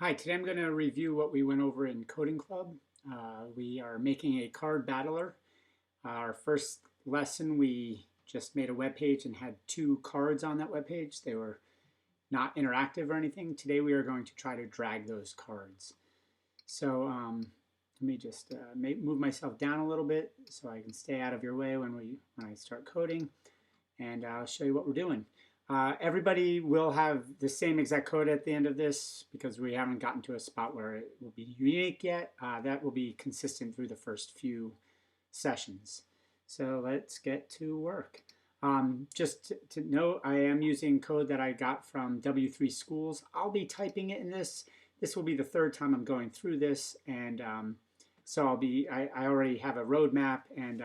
Hi, today I'm going to review what we went over in Coding Club. We are making a card battler. Our first lesson, we just made a web page and had two cards on that web page. They were not interactive or anything. Today we are going to try to drag those cards. So let me just move myself down a little bit so I can stay out of your way when I start coding, and I'll show you what we're doing. Everybody will have the same exact code at the end of this because we haven't gotten to a spot where it will be unique yet. That will be consistent through the first few sessions. So let's get to work. Just to note, I am using code that I got from W3 Schools. I'll be typing it in this. This will be the third time I'm going through this, and so I already have a roadmap, and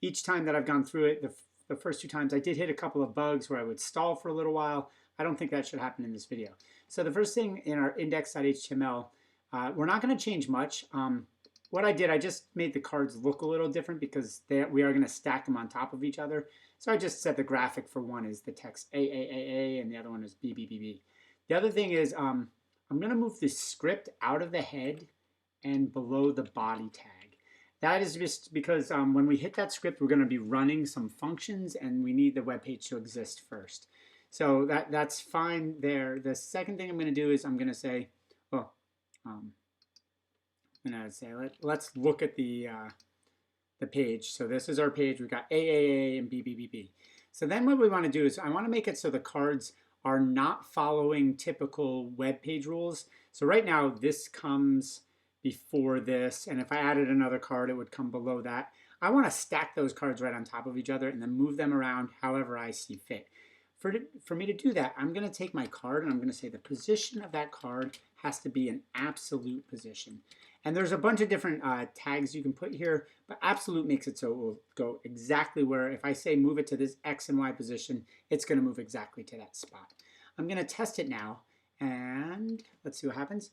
each time that I've gone through it, the first two times I did hit a couple of bugs where I would stall for a little while. I don't think that should happen in this video. So the first thing in our index.html, we're not going to change much. What I did, I just made the cards look a little different because we are going to stack them on top of each other. So I just set the graphic for one is the text AAAA and the other one is BBBB. The other thing is I'm going to move the script out of the head and below the body tag. That is just because when we hit that script, we're going to be running some functions and we need the web page to exist first. So that's fine there. The second thing I'm going to do is I'm going to say, let's look at the page. So this is our page. We've got AAA and BBBB. So then what we want to do is I want to make it so the cards are not following typical web page rules. So right now this comes before this, and if I added another card, it would come below that. I want to stack those cards right on top of each other and then move them around however I see fit. For me to do that, I'm going to take my card and I'm going to say the position of that card has to be an absolute position. And there's a bunch of different tags you can put here, but absolute makes it so it will go exactly where, if I say move it to this X and Y position, it's going to move exactly to that spot. I'm going to test it now, and let's see what happens.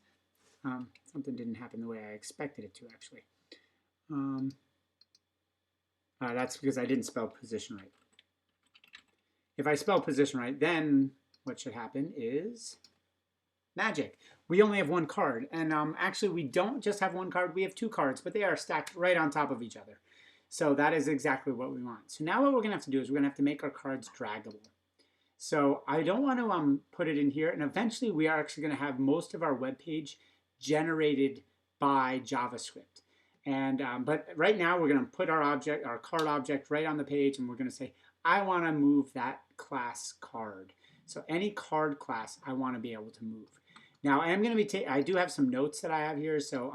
Something didn't happen the way I expected it to, actually. That's because I didn't spell position right. If I spell position right, then what should happen is magic. We only have one card, and actually we don't just have one card, we have two cards, but they are stacked right on top of each other. So that is exactly what we want. So now what we're going to have to do is we're going to have to make our cards draggable. So I don't want to put it in here, and eventually we are actually going to have most of our web page generated by JavaScript. And but right now we're going to put our card object right on the page, and we're going to say I want to move that class card. So any card class I want to be able to move. Now I am going to be I do have some notes that I have here, so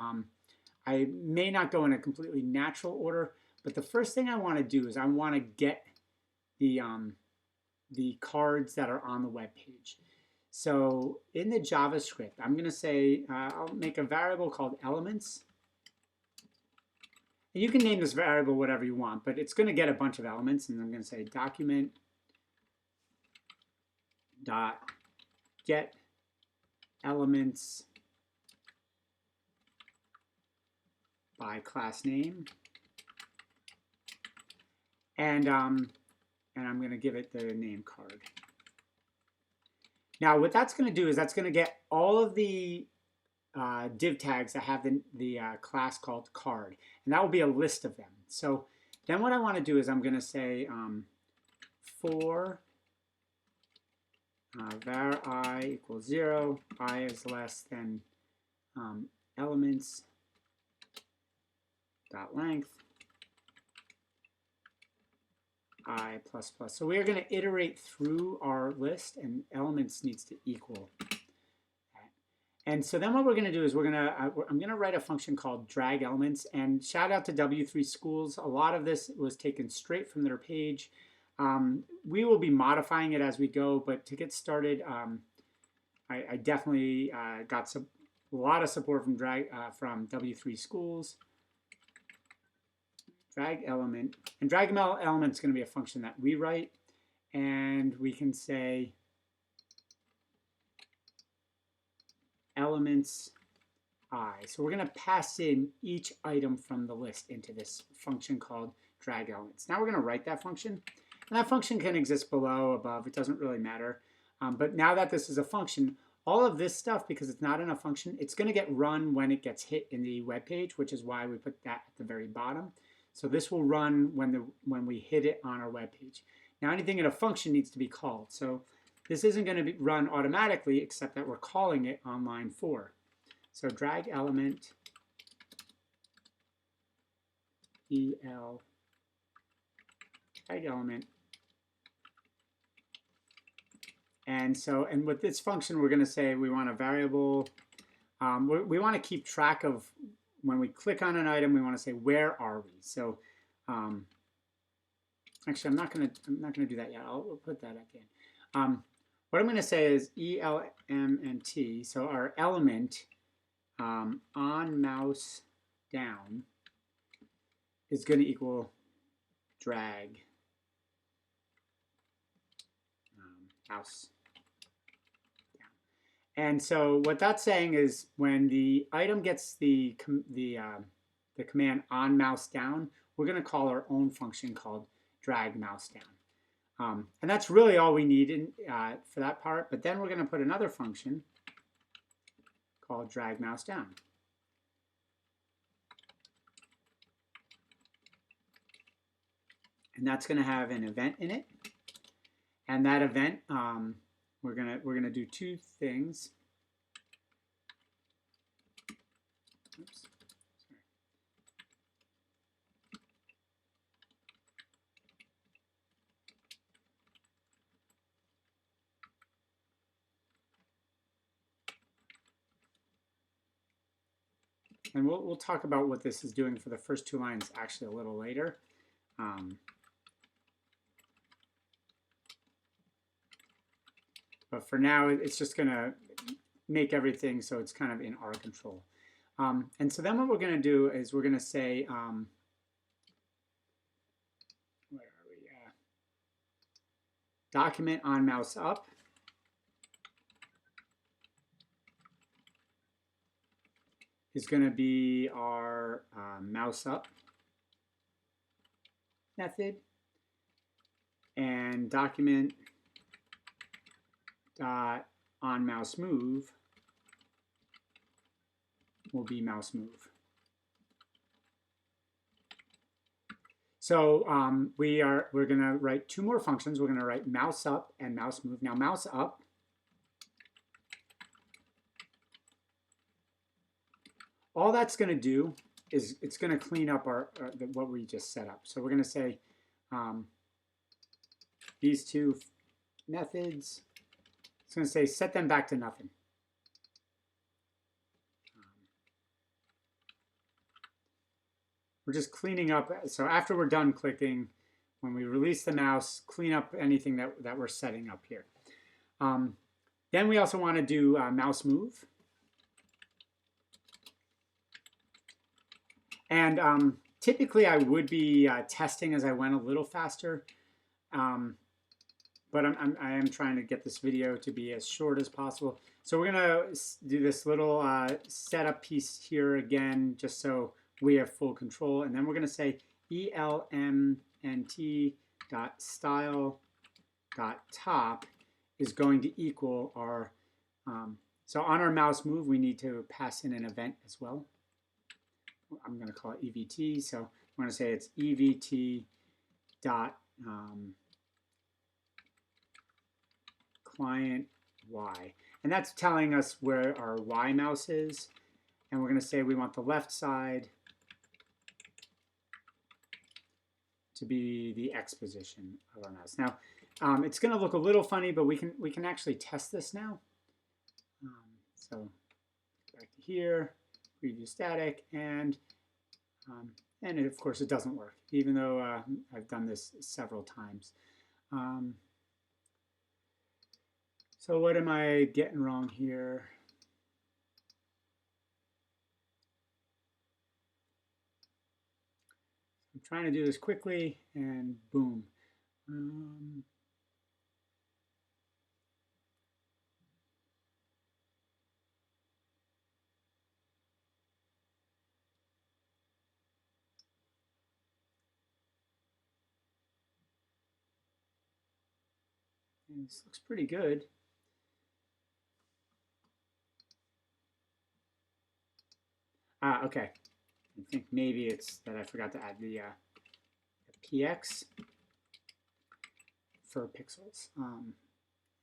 I may not go in a completely natural order, but the first thing I want to do is I want to get the cards that are on the web page. So in the JavaScript, I'm going to say, I'll make a variable called elements. And you can name this variable whatever you want, but it's going to get a bunch of elements. And I'm going to say document dot get elements by class name. And I'm going to give it the name card. Now what that's going to do is that's going to get all of the div tags that have the class called card, and that will be a list of them. So then what I want to do is I'm going to say for var I equals 0, I is less than elements dot length I plus plus. So we are going to iterate through our list, and elements needs to equal that. And so then what we're going to do is I'm going to write a function called drag elements. And shout out to W3 Schools. A lot of this was taken straight from their page. We will be modifying it as we go, but to get started, I definitely got a lot of support from W3 Schools. Drag element, and drag element is going to be a function that we write, and we can say elements I. So we're going to pass in each item from the list into this function called drag elements. Now we're going to write that function, and that function can exist below, above, it doesn't really matter. But now that this is a function, all of this stuff, because it's not in a function, it's going to get run when it gets hit in the web page, which is why we put that at the very bottom. So this will run when we hit it on our web page. Now anything in a function needs to be called. So this isn't going to run automatically, except that we're calling it on line 4. So drag element el drag element. And with this function, we're going to say we want a variable. We want to keep track of when we click on an item. We want to say where are we. So actually, I'm not going to do that yet. I'll put that at the end. What I'm going to say is ELMNT. So our element on mouse down is going to equal drag mouse. And so what that's saying is when the item gets the command on mouse down, we're going to call our own function called drag mouse down. And that's really all we need for that part. But then we're going to put another function called drag mouse down. And that's going to have an event in it. And that event, we're gonna do two things. Oops, sorry. And we'll talk about what this is doing for the first 2 lines actually a little later. But for now, it's just going to make everything so it's kind of in our control. And so then what we're going to do is we're going to say, where are we? Document on mouse up. Is going to be our mouse up method. And document on mouse move will be mouse move. So we're going to write 2 more functions. We're going to write mouse up and mouse move. Now mouse up all that's going to do is it's going to clean up what we just set up. So we're going to say these 2 methods. It's going to say set them back to nothing. We're just cleaning up. So after we're done clicking, when we release the mouse, clean up anything that we're setting up here. Then we also want to do mouse move. And typically I would be testing as I went a little faster. But I am trying to get this video to be as short as possible. So we're going to do this little setup piece here again, just so we have full control. And then we're going to say elmnt.style.top is going to equal our, so on our mouse move, we need to pass in an event as well. I'm going to call it EVT. So I'm going to say it's EVT dot client Y. And that's telling us where our Y mouse is. And we're going to say we want the left side to be the X position of our mouse. Now, it's going to look a little funny, but we can actually test this now. So back to here, preview static, and of course it doesn't work, even though I've done this several times. So what am I getting wrong here? I'm trying to do this quickly, and boom. And this looks pretty good. Okay. I think maybe it's that I forgot to add the px for pixels.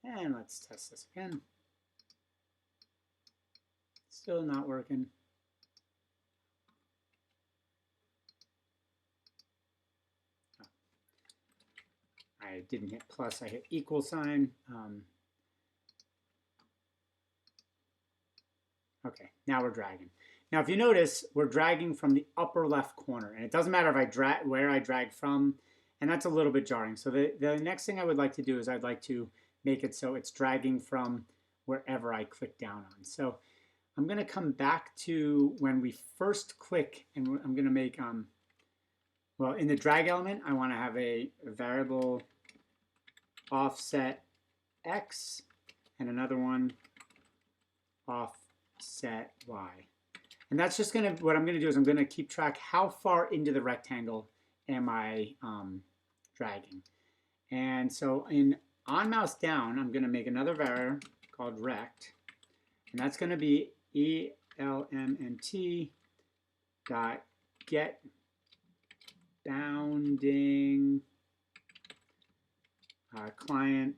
And let's test this again. Still not working. Oh. I didn't hit plus, I hit equal sign. Okay, now we're dragging. Now, if you notice, we're dragging from the upper left corner, and it doesn't matter if I drag where I drag from, and that's a little bit jarring. So the next thing I would like to do is I'd like to make it so it's dragging from wherever I click down on. So I'm going to come back to when we first click, and I'm going to make, well, in the drag element, I want to have a variable offset x, and another one offset y. And that's just going to, what I'm going to do is I'm going to keep track how far into the rectangle am I dragging. And so in on mouse down, I'm going to make another var called rect, and that's going to be element dot get bounding client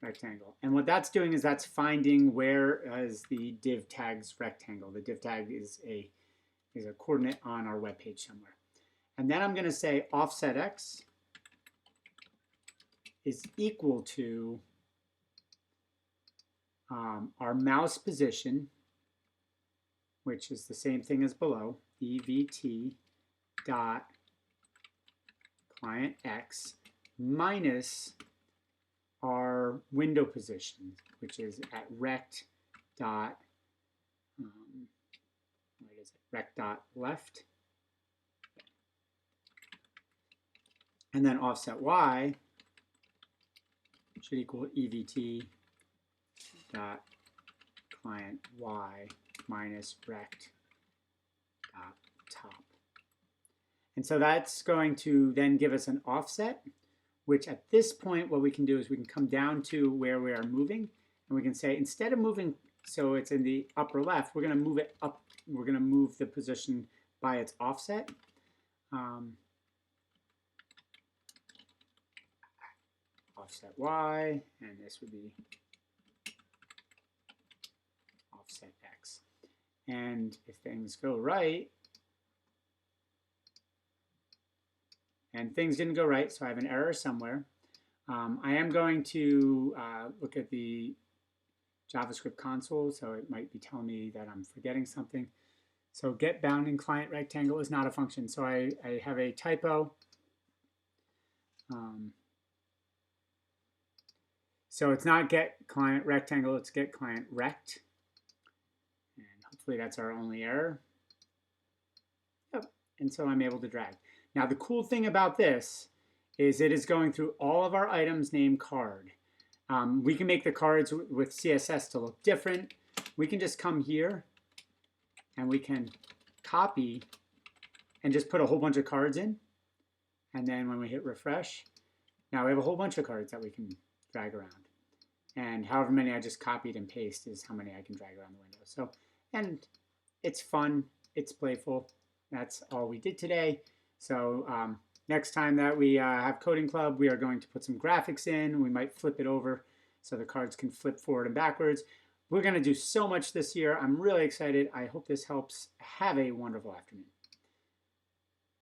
rectangle. And what that's doing is that's finding where is the div tags rectangle. The div tag is a coordinate on our web page somewhere. And then I'm going to say offset x is equal to our mouse position, which is the same thing as below, evt dot client x minus our window position, which is at rect dot what is it? Rect dot left, and then offset y should equal evt dot client y minus rect dot top. And so that's going to then give us an offset, which at this point what we can do is we can come down to where we are moving, and we can say instead of moving so it's in the upper left, we're going to move it up. We're going to move the position by its offset. Offset y, and this would be offset x. And if things go right, and things didn't go right, so I have an error somewhere. I am going to look at the JavaScript console, so it might be telling me that I'm forgetting something. So get bounding client rectangle is not a function, so I have a typo. So it's not get client rectangle, it's get client rect. And hopefully that's our only error. Yep, and so I'm able to drag. Now the cool thing about this is it is going through all of our items named card. We can make the cards with CSS to look different. We can just come here and we can copy and just put a whole bunch of cards in. And then when we hit refresh, now we have a whole bunch of cards that we can drag around. And however many I just copied and pasted is how many I can drag around the window. So, and it's fun, it's playful. That's all we did today. So next time that we have Coding Club, we are going to put some graphics in. We might flip it over so the cards can flip forward and backwards. We're going to do so much this year. I'm really excited. I hope this helps. Have a wonderful afternoon.